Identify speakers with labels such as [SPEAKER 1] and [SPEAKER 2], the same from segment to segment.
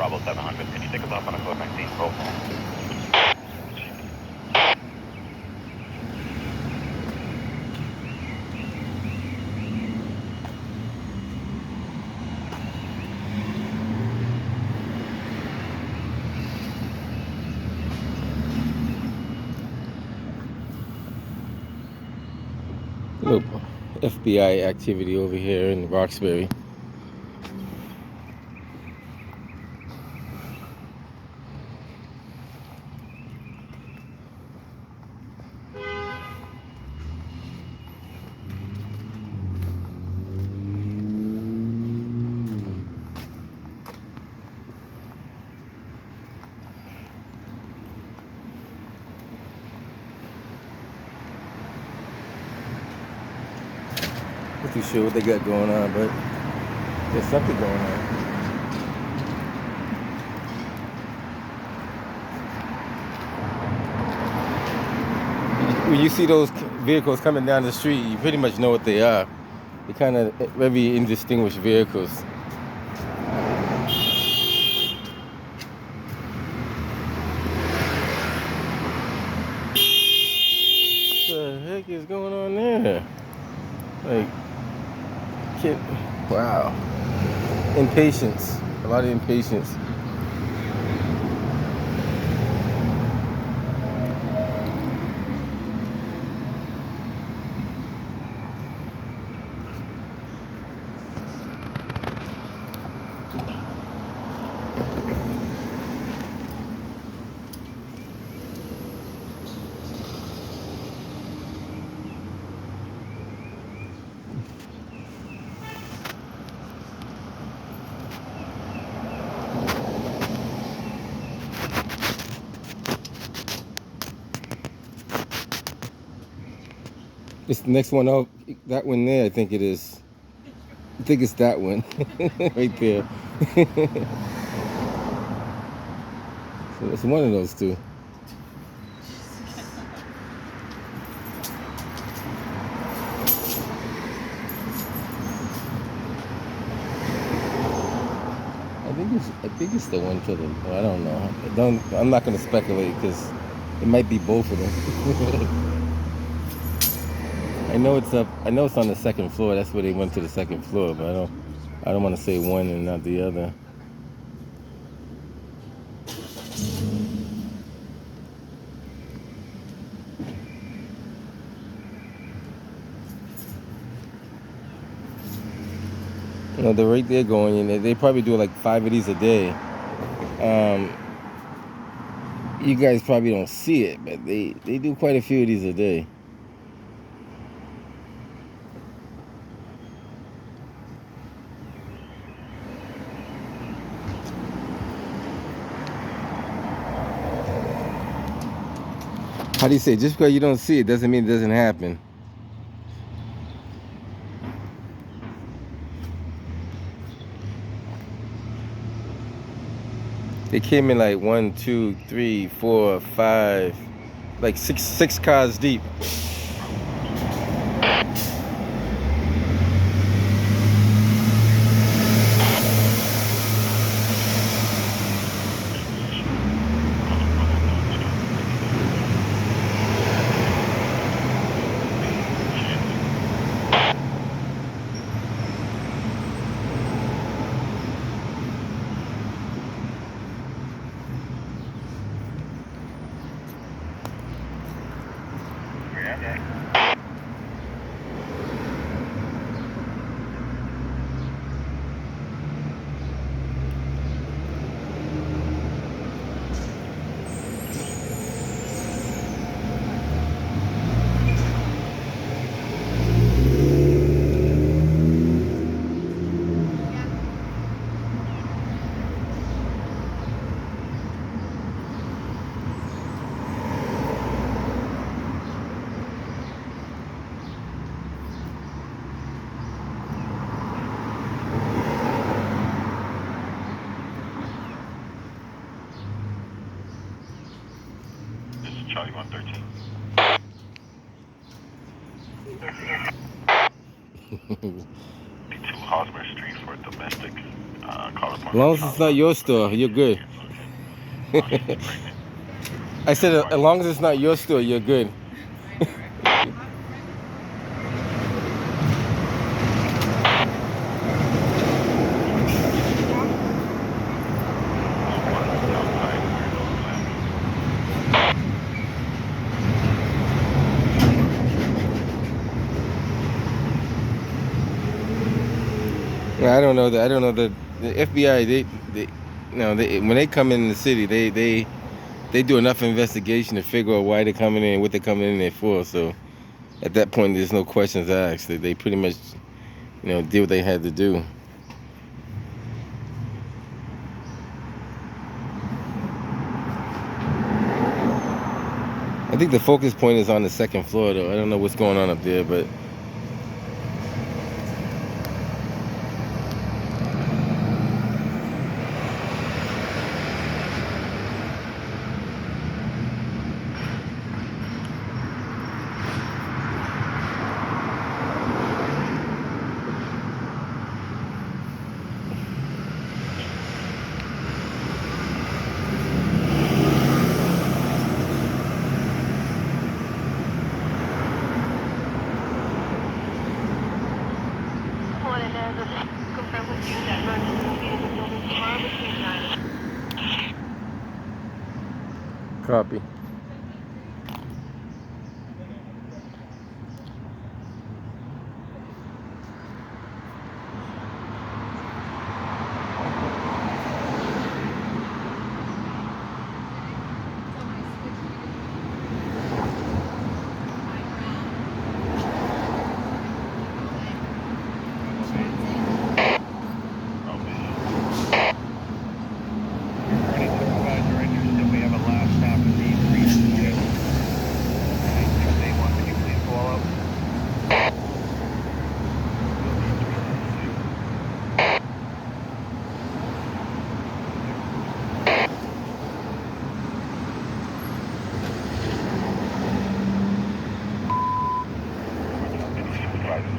[SPEAKER 1] Bravo 700. Can you take us off on a code 19? Roll.
[SPEAKER 2] Look, FBI activity over here in Roxbury. Not too sure what they got going on, but there's something going on. When you see those vehicles coming down the street, you pretty much know what they are. They're kind of very indistinguished vehicles. What the heck is going on there? Like, kid, wow. Impatience. A lot of impatience. This next one up, that one there, I think it is. I think it's that one right there. So it's one of those two. I think it's the one to the. Well, I don't know. I'm not going to speculate because it might be both of them. I know it's up. I know it's on the second floor. That's where they went to the second floor. But I don't want to say one and not the other. You know, the rate they're going in, they probably do like 5 of these a day. You guys probably don't see it, but they do quite a few of these a day. How do you say? Just because you don't see it doesn't mean it doesn't happen. They came in like 1, 2, 3, 4, 5, like six cars deep.
[SPEAKER 1] Charlie 113. To Roxbury Street for domestic Call
[SPEAKER 2] As
[SPEAKER 1] appointment.
[SPEAKER 2] long as it's not your store, you're good. I said, as long as it's not your store, you're good. Yeah, I don't know that. I don't know that the FBI. When they come in the city, they do enough investigation to figure out why they're coming in, what they're coming in there for. So at that point, there's no questions asked. They pretty much, did what they had to do. I think the focus point is on the second floor, though. I don't know what's going on up there, but. Copy.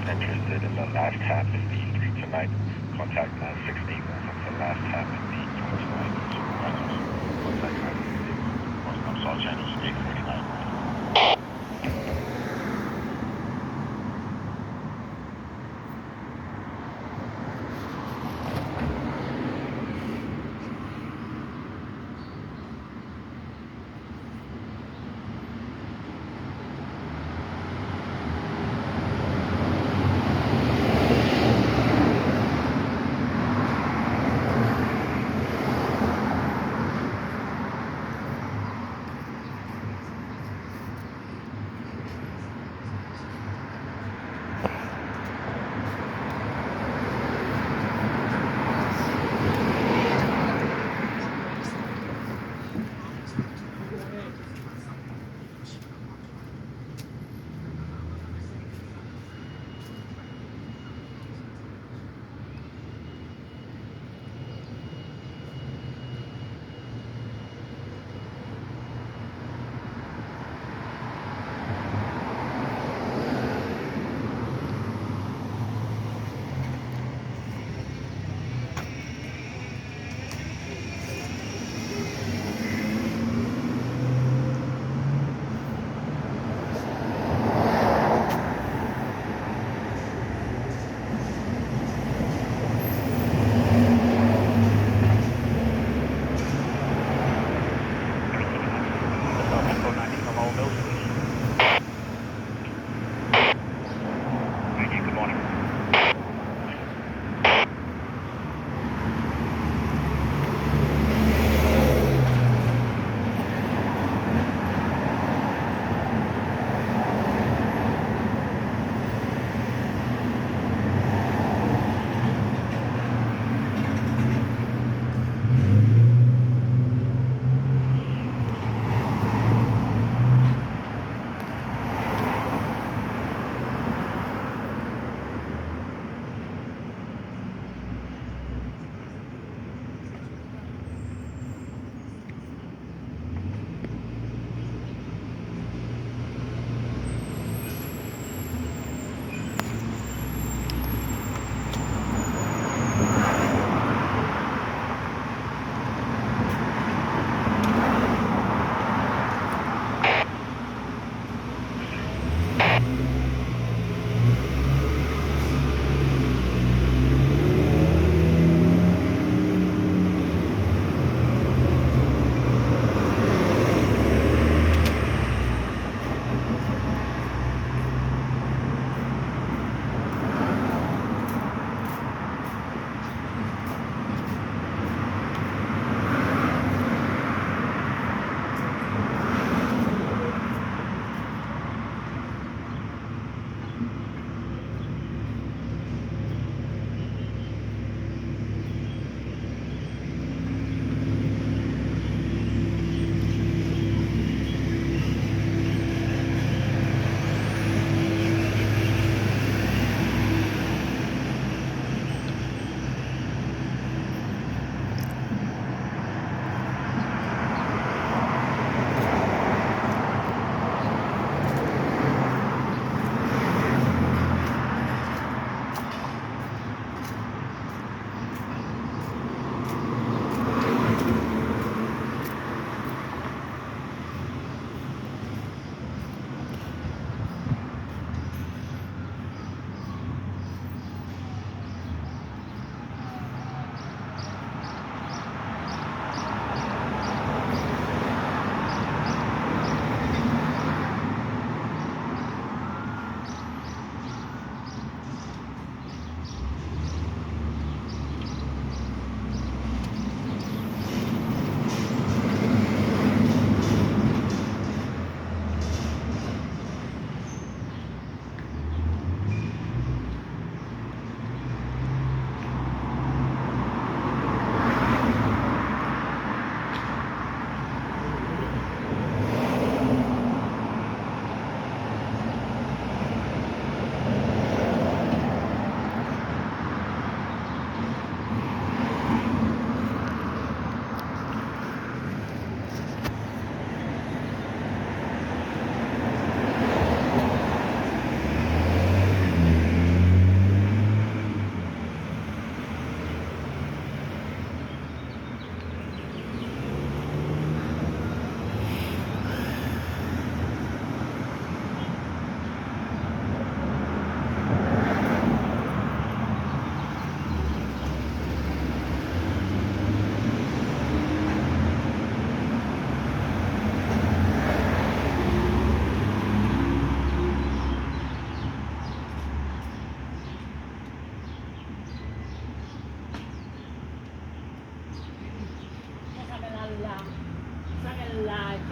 [SPEAKER 1] Interested in the last tap in D3 tonight. Contact 916. That's the last tap in D3 tonight. Contact 916. I'm sorry, channel 849.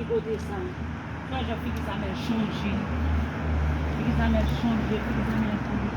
[SPEAKER 3] godè sa. Sò jò fi ki sa men chanje. Fi ki sa men chanje, fi ki sa men chanje.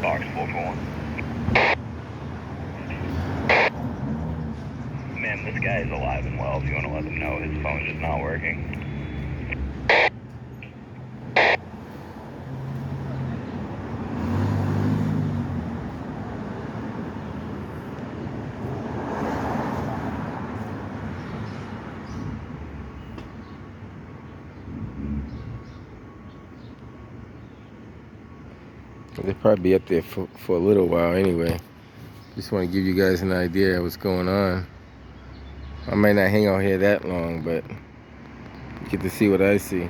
[SPEAKER 1] Box 441. Ma'am, this guy is alive and well. If you want to let him know, his phone's just not working.
[SPEAKER 2] They'll probably be up there for a little while anyway. Just want to give you guys an idea of what's going on. I might not hang out here that long, but you get to see what I see.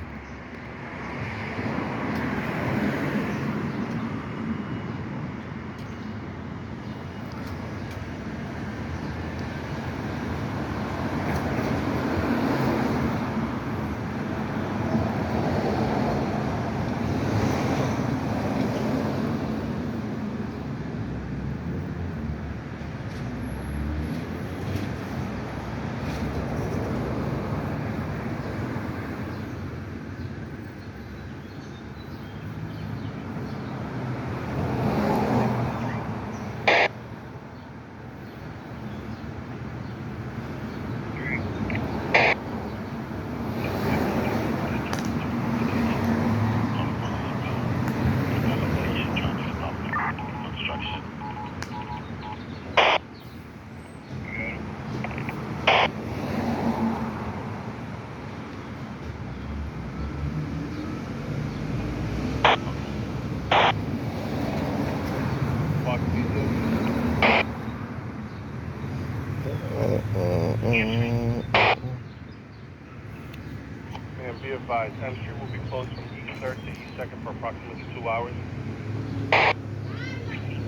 [SPEAKER 4] And be advised, M Street will be closed from East 3rd to East 2nd for approximately 2 hours.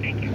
[SPEAKER 1] Thank you.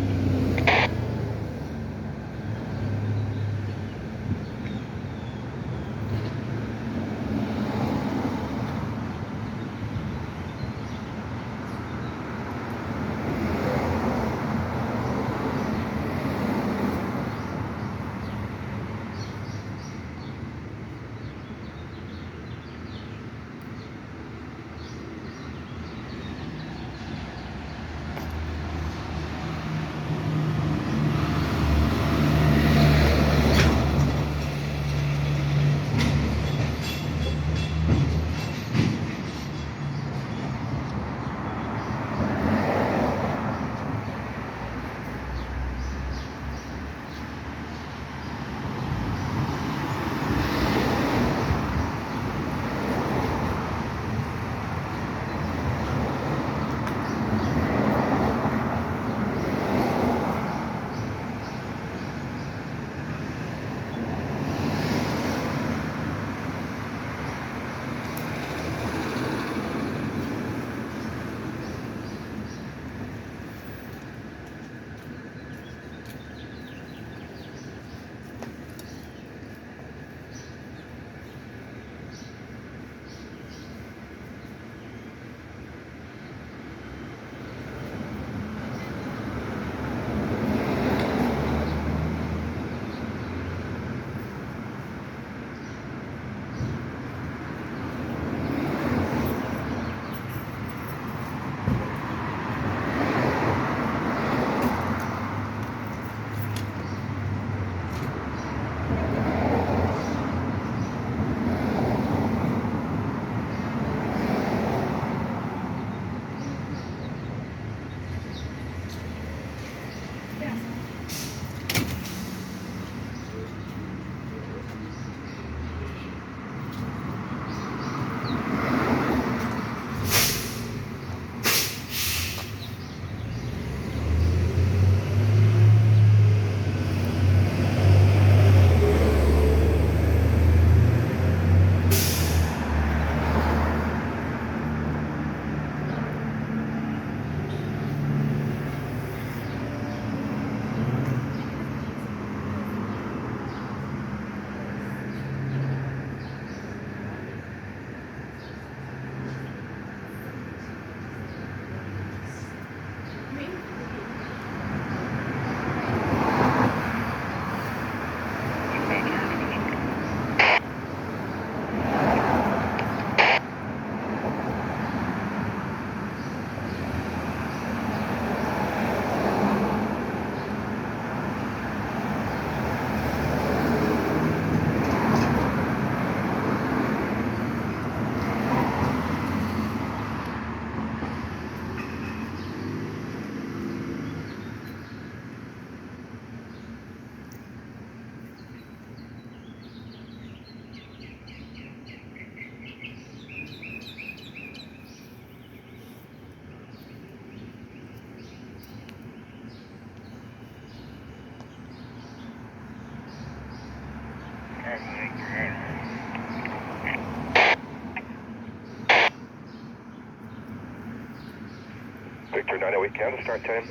[SPEAKER 1] Victor 908 Canada, start 10.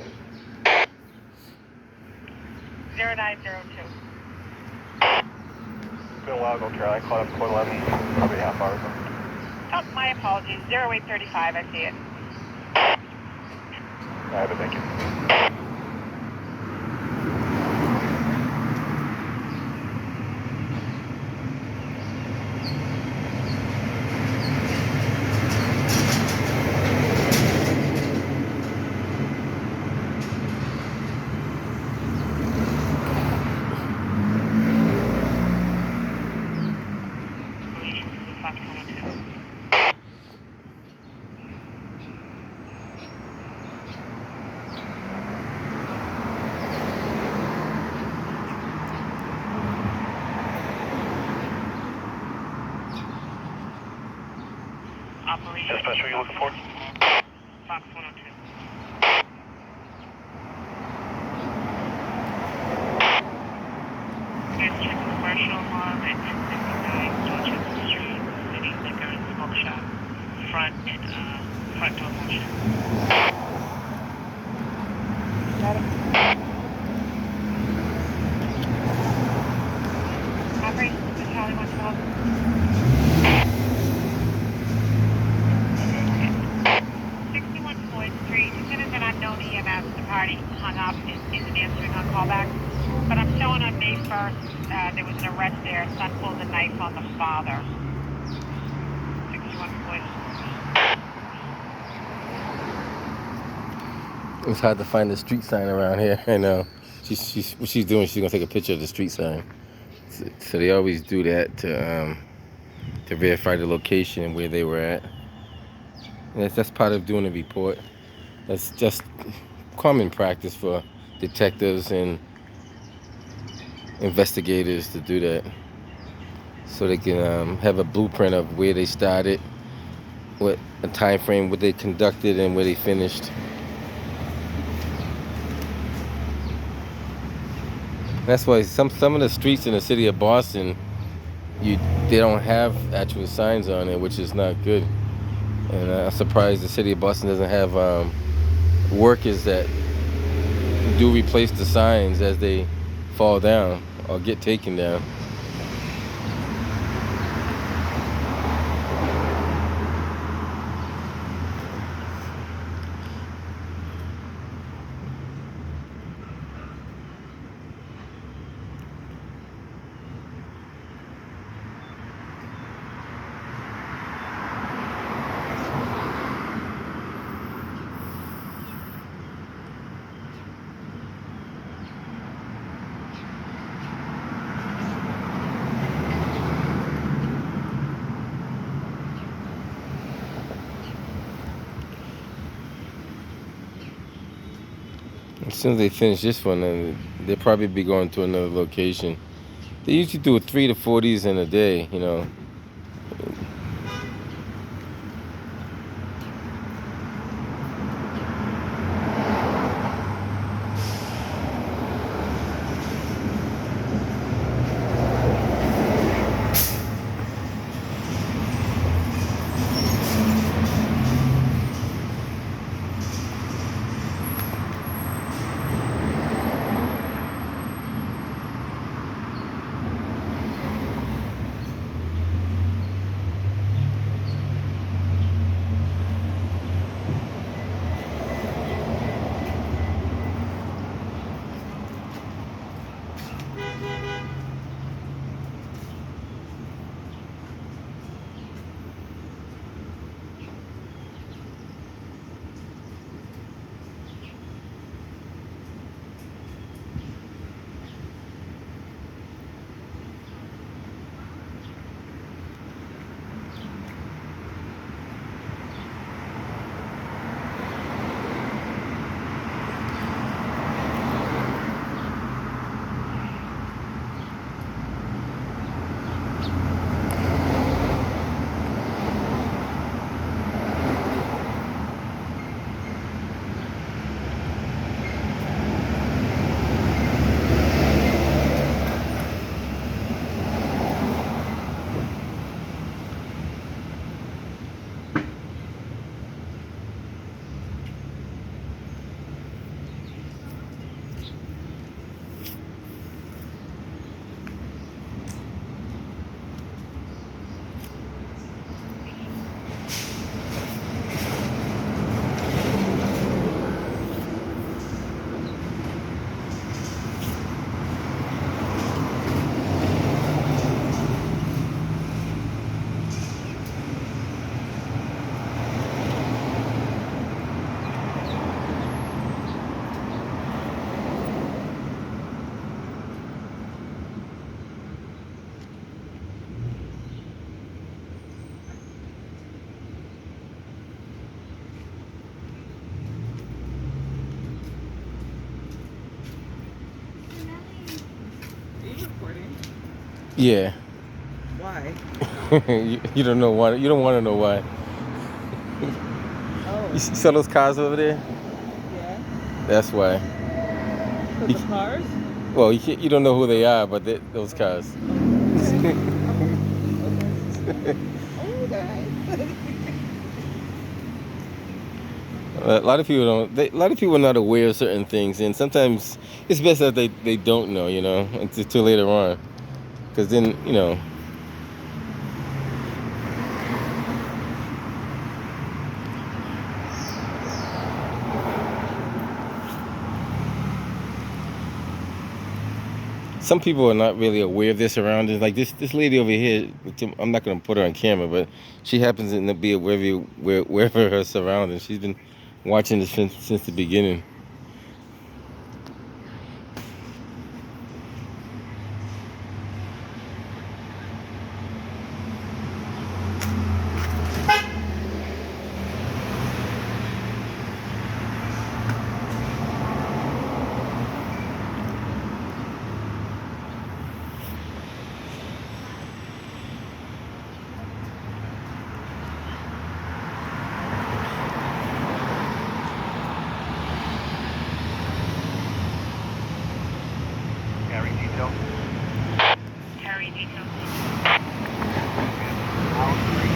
[SPEAKER 5] 0902.
[SPEAKER 4] Been a while ago, Caroline. I caught up at 11, probably a half hour ago.
[SPEAKER 5] Oh, my apologies. 0835, I see it.
[SPEAKER 4] I have it, thank you.
[SPEAKER 5] Fox 102. Operation.
[SPEAKER 4] Dispatch, what are you looking for?
[SPEAKER 5] Fox 102. Answering commercial alarm at 1059 Dorchester Street, City Liquor and Smoke Shop. Front door motion. Operation to Charlie 112. 61 Floyd Street. Lieutenant and unknown EMS, the party hung up, isn't answering on callback. But I'm showing on May 1st, there was an arrest there. Son pulled a knife on the father. 61 Floyd.
[SPEAKER 2] It's hard to find the street sign around here. I know. What she's doing, she's gonna take a picture of the street sign. So they always do that to verify the location and where they were at. And that's part of doing a report. That's just common practice for detectives and investigators to do that, so they can have a blueprint of where they started, what a time frame, what they conducted, and where they finished. That's why some of the streets in the city of Boston, they don't have actual signs on it, which is not good. And I'm surprised the city of Boston doesn't have workers that do replace the signs as they fall down or get taken down. As soon as they finish this one, then they'll probably be going to another location. They usually do 3 to 4 of these in a day, you know. Yeah.
[SPEAKER 3] Why?
[SPEAKER 2] You don't know why. You don't want to know why.
[SPEAKER 3] Oh,
[SPEAKER 2] You see those cars over there?
[SPEAKER 3] yeah.
[SPEAKER 2] That's why.
[SPEAKER 3] For
[SPEAKER 2] You,
[SPEAKER 3] the cars?
[SPEAKER 2] well, you don't know who they are, but those cars.
[SPEAKER 3] Okay. Okay.
[SPEAKER 2] A lot of people don't. A lot of people are not aware of certain things, and sometimes it's best that they don't know. You know, until later on, because then you know. Some people are not really aware of their surroundings. Like this lady over here, I'm not gonna put her on camera, but she happens to be aware wherever her surroundings. She's been watching this since the beginning.
[SPEAKER 4] Carry detail.
[SPEAKER 5] Carry details.
[SPEAKER 4] Out street.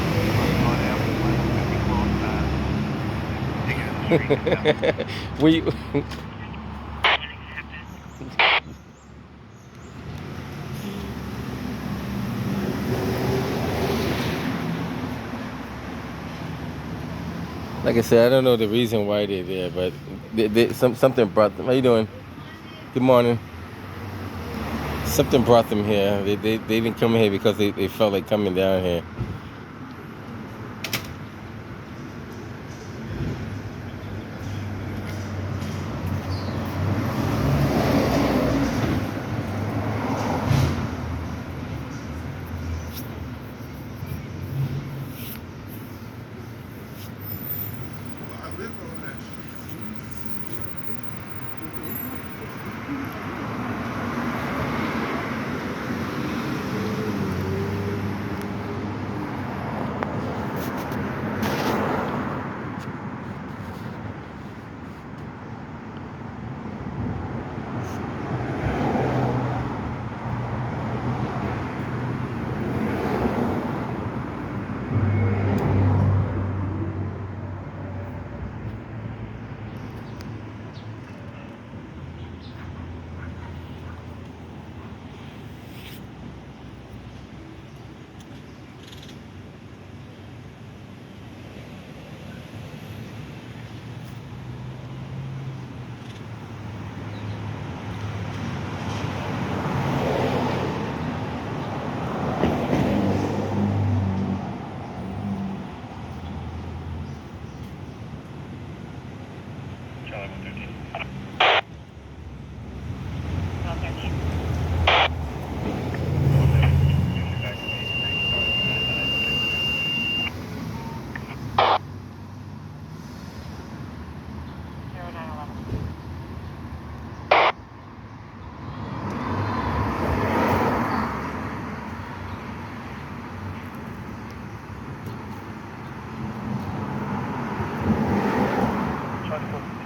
[SPEAKER 4] On Avenue 1, 50 close. Take it in the street.
[SPEAKER 2] Were you? Like I said, I don't know the reason why they're there, but something brought them. How you doing? Good morning. Something brought them here. They didn't come here because they felt like coming down here.
[SPEAKER 1] Charlie 113.
[SPEAKER 5] 1213. Zero 911.
[SPEAKER 4] Charlie 14.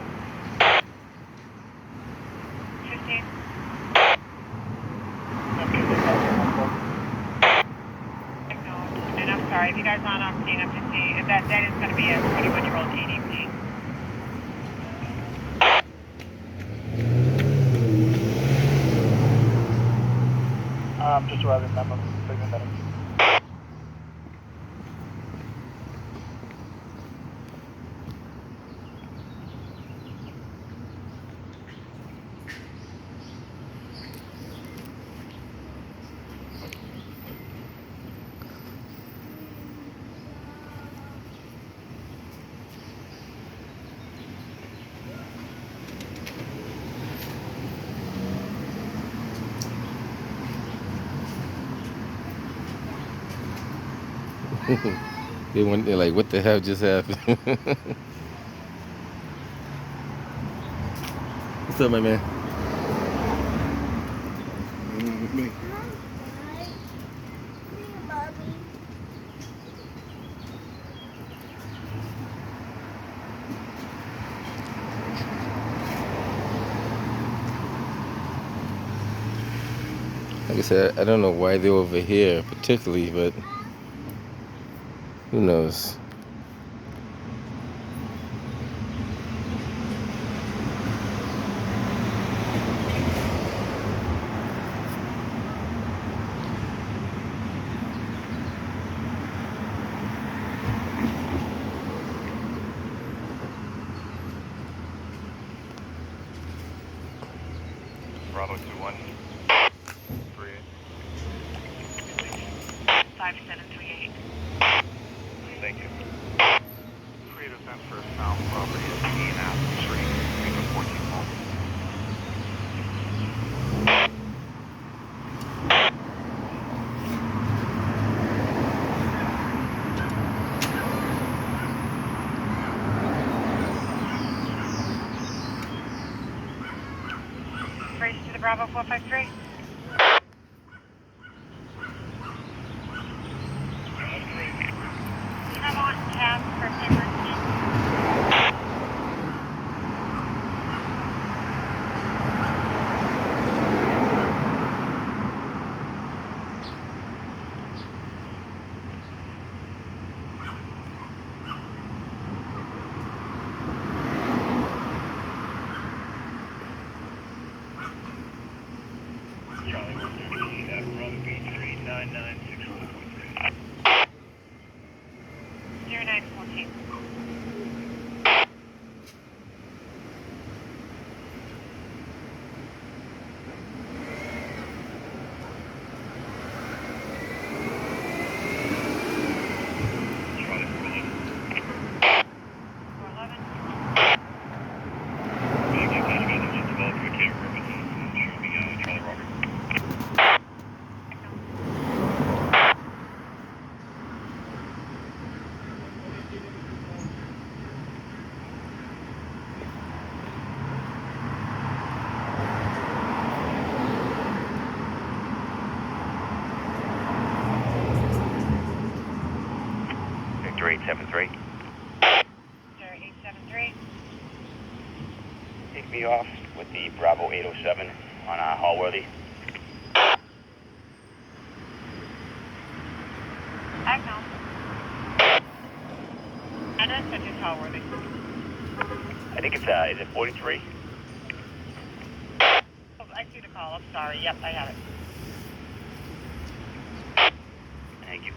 [SPEAKER 5] 15. Acknowledged. And I'm sorry, if you guys aren't on scene, I'm just seeing if that is going to be a 21-year-old ADC.
[SPEAKER 4] Just arriving, memo. Segment medic.
[SPEAKER 2] They're like, what the hell just happened? What's up, my man? Like I said, I don't know why they're over here particularly, but who knows?
[SPEAKER 1] Bravo 21.
[SPEAKER 5] 5738.
[SPEAKER 1] Thank you. Create a fence for found property at Indianapolis Street, 14 Mall.
[SPEAKER 5] Race to the Bravo 453. I'm on tab for emergency.
[SPEAKER 1] Charlie 130 at Bravo B3 996143.
[SPEAKER 5] 0914.
[SPEAKER 1] Charlie 411.
[SPEAKER 5] 411.
[SPEAKER 1] Thank you. Can you guys just develop your camera purposes and show me Charlie Robert? Victor 873.
[SPEAKER 5] 0873.
[SPEAKER 1] Take me off with the Bravo 807 on Hallworthy.
[SPEAKER 5] I know. And that's such a Hallworthy.
[SPEAKER 1] I think it's, is it 43?
[SPEAKER 5] Oh, I see the call. I'm sorry. Yep, I have it.
[SPEAKER 1] Thank you.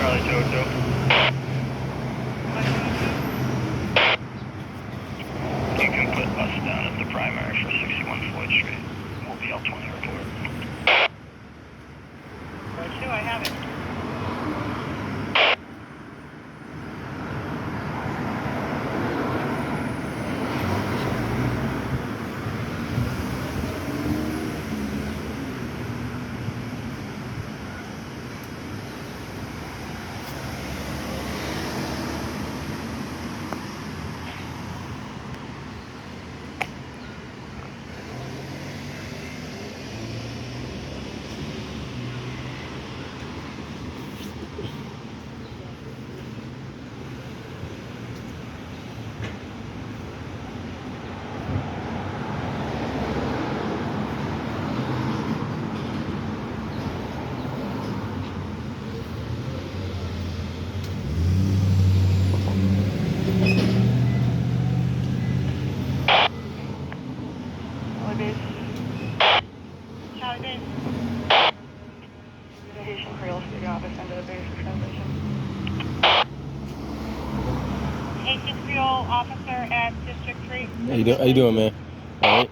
[SPEAKER 1] Charlie Jojo. You can put us down at the primary for 61 Floyd Street. We'll be L20 report.
[SPEAKER 5] Row 2, I have it. officer at District 3.
[SPEAKER 2] How you doing, man? All right.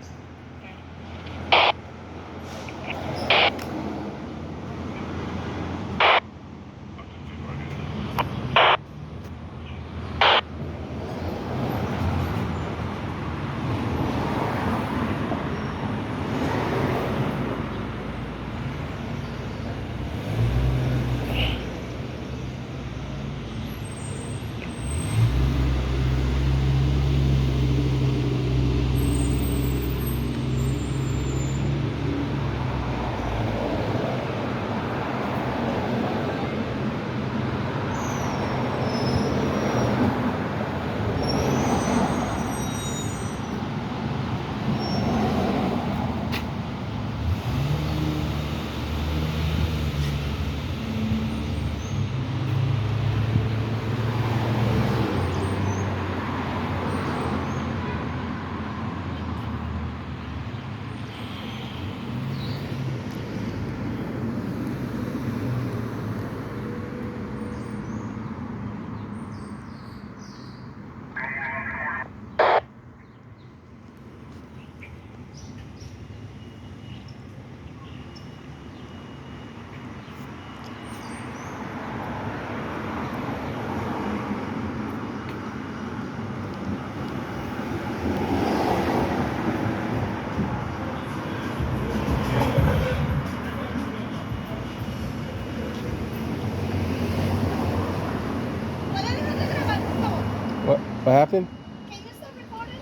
[SPEAKER 2] What happened?
[SPEAKER 6] Can you stop recording?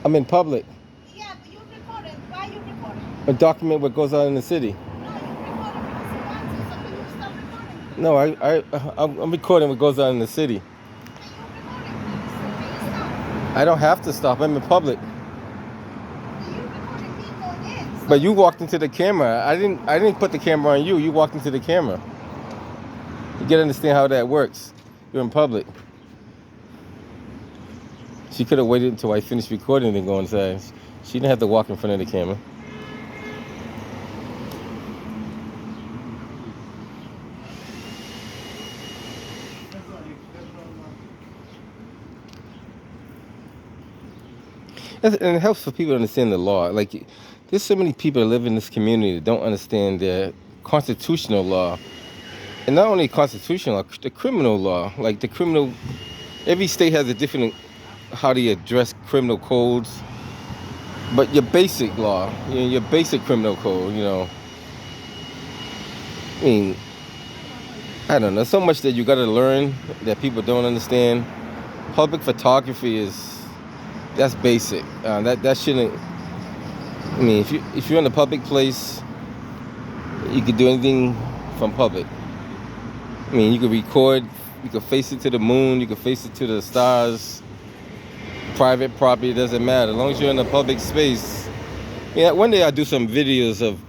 [SPEAKER 2] I'm in public.
[SPEAKER 6] Yeah, but you're recording. Why are you recording?
[SPEAKER 2] A document what goes on in the city.
[SPEAKER 6] No, you're recording because you want to, so can you stop recording?
[SPEAKER 2] No, I'm recording what goes on in the city.
[SPEAKER 6] Can you recording, please? Can you stop?
[SPEAKER 2] I don't have to stop. I'm in public.
[SPEAKER 6] You're recording me going in. So
[SPEAKER 2] But you walked into the camera. I didn't put the camera on you. You walked into the camera. You gotta understand how that works. You're in public. She could have waited until I finished recording and then go inside. She didn't have to walk in front of the camera. And it helps for people to understand the law. Like, there's so many people that live in this community that don't understand the constitutional law. And not only constitutional law, the criminal law. Like, every state has a different, how do you address criminal codes. But your basic law, your basic criminal code, I mean, I don't know, so much that you got to learn that people don't understand. Public photography that's basic. That shouldn't. I mean, if you're in a public place, you could do anything from public. I mean, you could record, you could face it to the moon, you could face it to the stars. Private property, doesn't matter as long as you're in a public space. Yeah, one day I'll do some videos of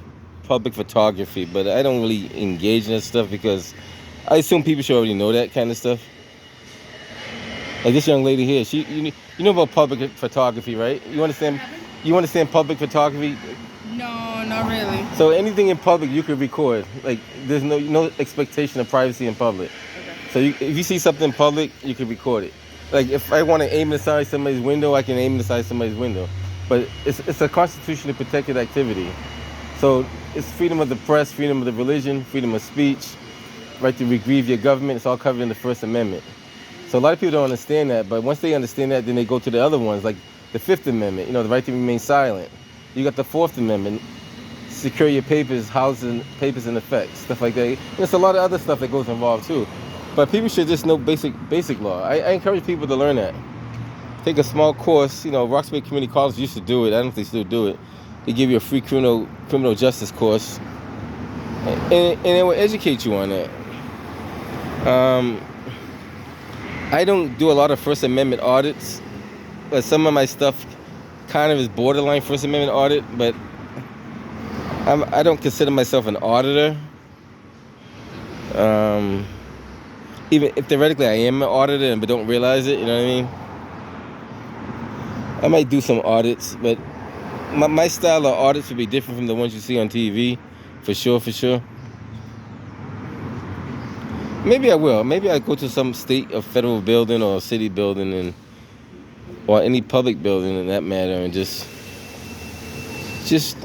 [SPEAKER 2] public photography, but I don't really engage in that stuff because I assume people should already know that kind of stuff. Like this young lady here, you know about public photography, right? You understand public photography?
[SPEAKER 7] No, not really.
[SPEAKER 2] So anything in public you could record. Like there's no expectation of privacy in public. Okay. So if you see something in public, you can record it. Like if I want to aim inside somebody's window, I can aim inside somebody's window. But it's a constitutionally protected activity. So it's freedom of the press, freedom of the religion, freedom of speech, right to regrieve your government. It's all covered in the First Amendment. So a lot of people don't understand that, but once they understand that, then they go to the other ones, like the Fifth Amendment, the right to remain silent. You got the Fourth Amendment, secure your papers, housing papers in effect, stuff like that. There's a lot of other stuff that goes involved too. But people should just know basic law. I encourage people to learn that. Take a small course. Roxbury Community College used to do it. I don't know if they still do it. They give you a free criminal justice course, and it will educate you on that. I don't do a lot of First Amendment audits, but some of my stuff kind of is borderline First Amendment audit, but I don't consider myself an auditor. Even if theoretically I am an auditor but don't realize it, you know what I mean? I might do some audits, but my style of audits would be different from the ones you see on TV, for sure. Maybe I will. Maybe I go to some state or federal building or city building and or any public building in that matter, and just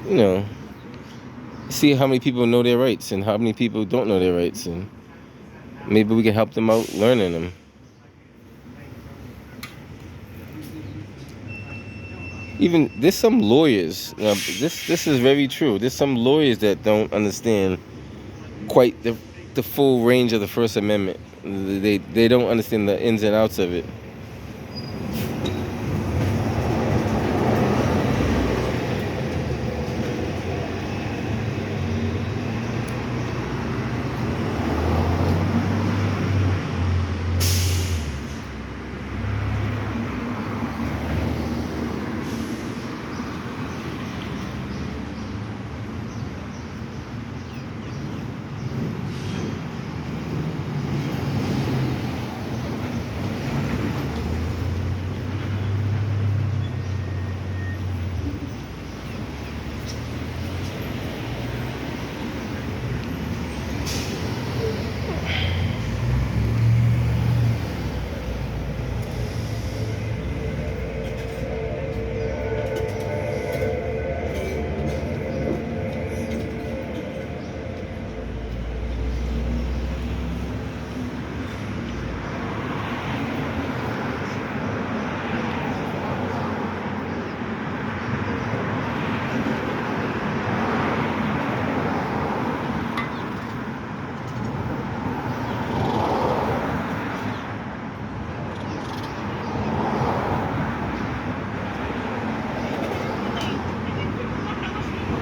[SPEAKER 2] you know, see how many people know their rights and how many people don't know their rights, and maybe we can help them out learning them. Even there's some lawyers. This is very true. There's some lawyers that don't understand quite the full range of the First Amendment. They don't understand the ins and outs of it.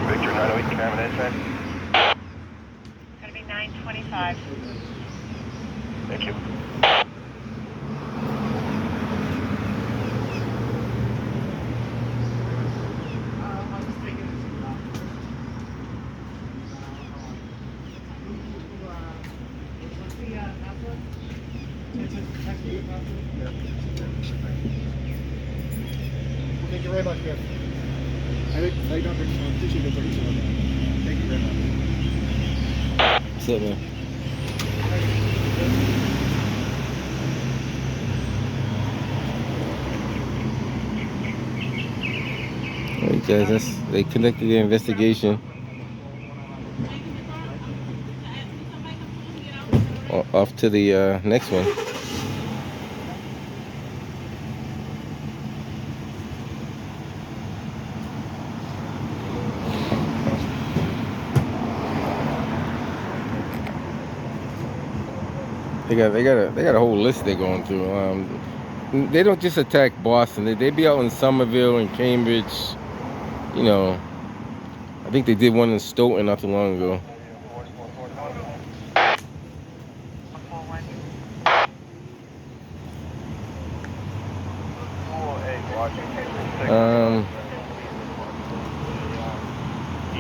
[SPEAKER 1] Victor 908, can I have an inside?
[SPEAKER 5] It's gonna be 925.
[SPEAKER 1] Thank you.
[SPEAKER 4] Thank you very much, Jeff. I don't appreciate it. Thank you very much.
[SPEAKER 2] What's up, man? Alright, guys, they conducted the investigation. Off to the next one. They got a whole list they're going through. They don't just attack Boston. They be out in Somerville and Cambridge. You know, I think they did one in Stoughton not too long ago.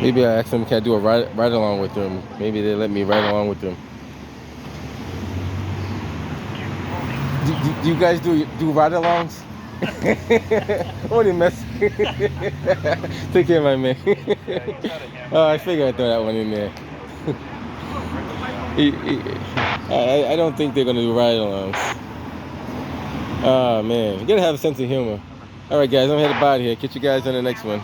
[SPEAKER 2] Maybe I asked them, can I do a ride along with them? Maybe they let me ride along with them. Do you guys do ride-alongs? Only mess. Take care, my man. Oh, I figured I'd throw that one in there. I don't think they're gonna do ride-alongs. Oh man, you gotta have a sense of humor. All right, guys, I'm headed out of here. Catch you guys on the next one.